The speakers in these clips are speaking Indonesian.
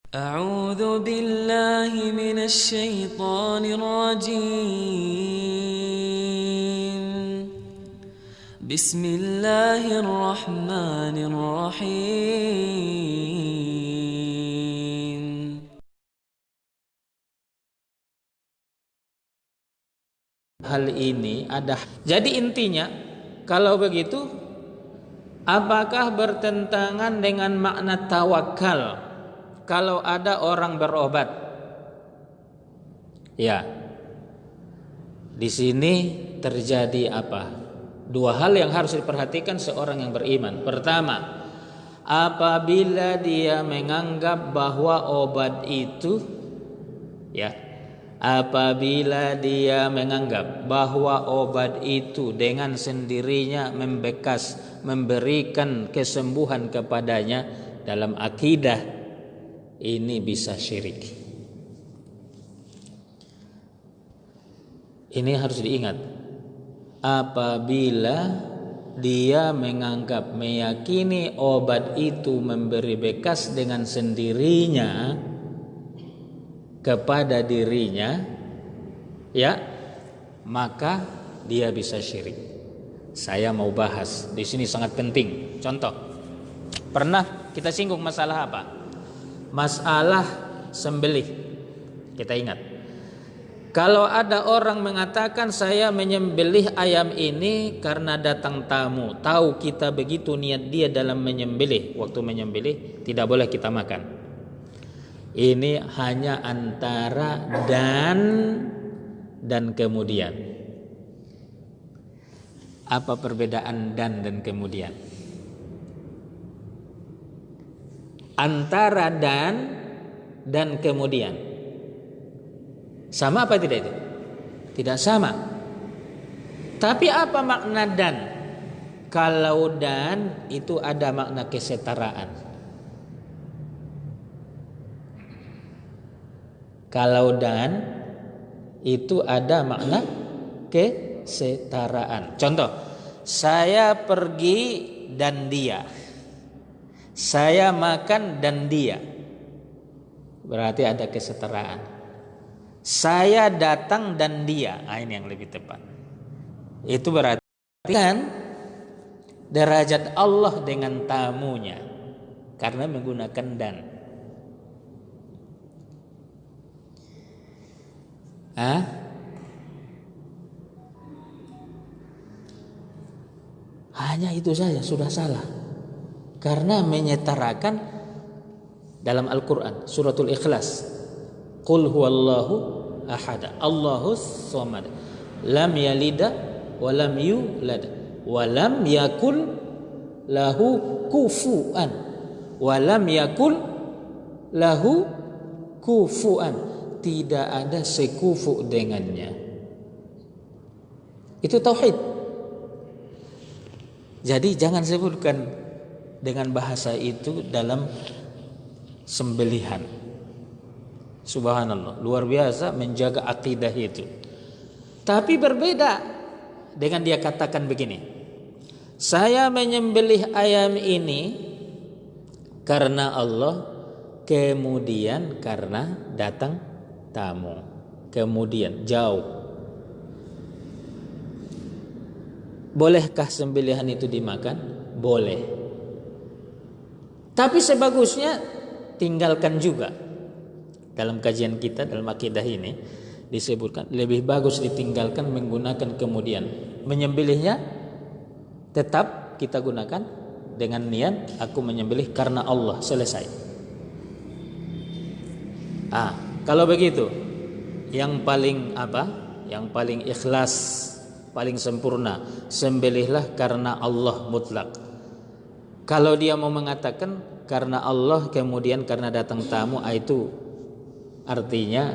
أعوذ بالله من الشيطان الرجيم بسم الله الرحمن الرحيم Hal ini ada. Jadi intinya, kalau begitu, apakah bertentangan dengan makna tawakal kalau ada orang berobat? Ya, di sini terjadi apa? Dua hal yang harus diperhatikan seorang yang beriman. Pertama, apabila dia menganggap bahwa obat itu, ya, apabila dia menganggap bahwa obat itu dengan sendirinya memberikan kesembuhan kepadanya, dalam akidah ini bisa syirik. Ini harus diingat. Apabila dia menganggap, meyakini obat itu memberi bekas dengan sendirinya kepada dirinya, ya, maka dia bisa syirik. Saya mau bahas di sini sangat penting. Contoh, pernah kita singgung masalah apa? Masalah sembelih. Kita ingat, kalau ada orang mengatakan saya menyembelih ayam ini karena datang tamu, tahu kita begitu niat dia dalam menyembelih, waktu menyembelih tidak boleh kita makan. Ini hanya antara dan kemudian. Apa perbedaan dan kemudian? Antara dan kemudian sama apa tidak itu? Tidak sama. Tapi apa makna dan? Kalau dan itu ada makna kesetaraan. Kalau dan itu ada makna kesetaraan. Contoh, saya pergi dan dia, saya makan dan dia, berarti ada kesetaraan. Saya datang dan dia, ini yang lebih tepat. Itu berarti kan derajat Allah dengan tamunya karena menggunakan dan. Hanya itu saja sudah salah. Karena menyetarakan dalam Al-Quran suratul Ikhlas, Qul huwallahu ahad, Allahus samad, lam yalida wa lam yulad wa lam yakul lahu kufuan, wa lam yakul lahu kufuan, tidak ada sekufu dengannya. Itu tauhid. Jadi jangan sebutkan dengan bahasa itu dalam sembelihan. Subhanallah, luar biasa menjaga akidah itu. Tapi berbeda dengan dia katakan begini, saya menyembelih ayam ini karena Allah, kemudian karena datang tamu, kemudian jauh. Bolehkah sembelihan itu dimakan? Boleh. Tapi sebagusnya tinggalkan juga. Dalam kajian kita dalam akidah ini disebutkan lebih bagus ditinggalkan menggunakan kemudian. Menyembelihnya tetap kita gunakan dengan niat aku menyembelih karena Allah, selesai. Kalau begitu, yang paling Yang paling ikhlas, paling sempurna, sembelihlah karena Allah mutlak. Kalau dia mau mengatakan karena Allah kemudian karena datang tamu, itu artinya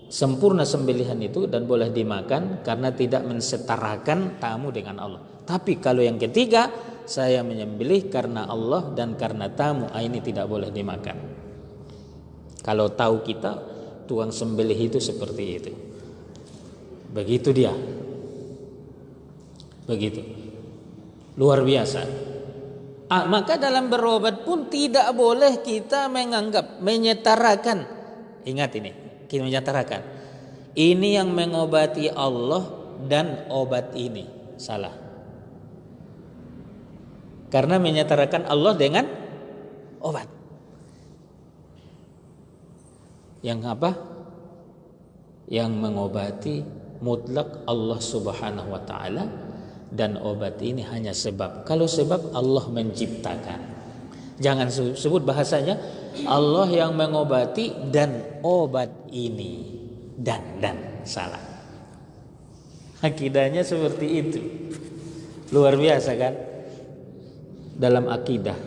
sempurna sembelihan itu dan boleh dimakan karena tidak mensetarakan tamu dengan Allah. Tapi kalau yang ketiga, saya menyembelih karena Allah dan karena tamu, ini tidak boleh dimakan. Kalau tahu kita tukang sembelih itu seperti itu. Begitu dia. Begitu. Luar biasa. Maka dalam berobat pun tidak boleh kita menganggap, menyetarakan. Ingat ini, kita menyetarakan. Ini yang mengobati Allah dan obat ini salah. Karena menyetarakan Allah dengan obat. Yang apa? Yang mengobati mutlak Allah Subhanahu wa taala, dan obat ini hanya sebab. Kalau sebab Allah menciptakan. Jangan sebut bahasanya Allah yang mengobati dan obat ini dan salah. Akidahnya seperti itu. Luar biasa kan? Dalam akidah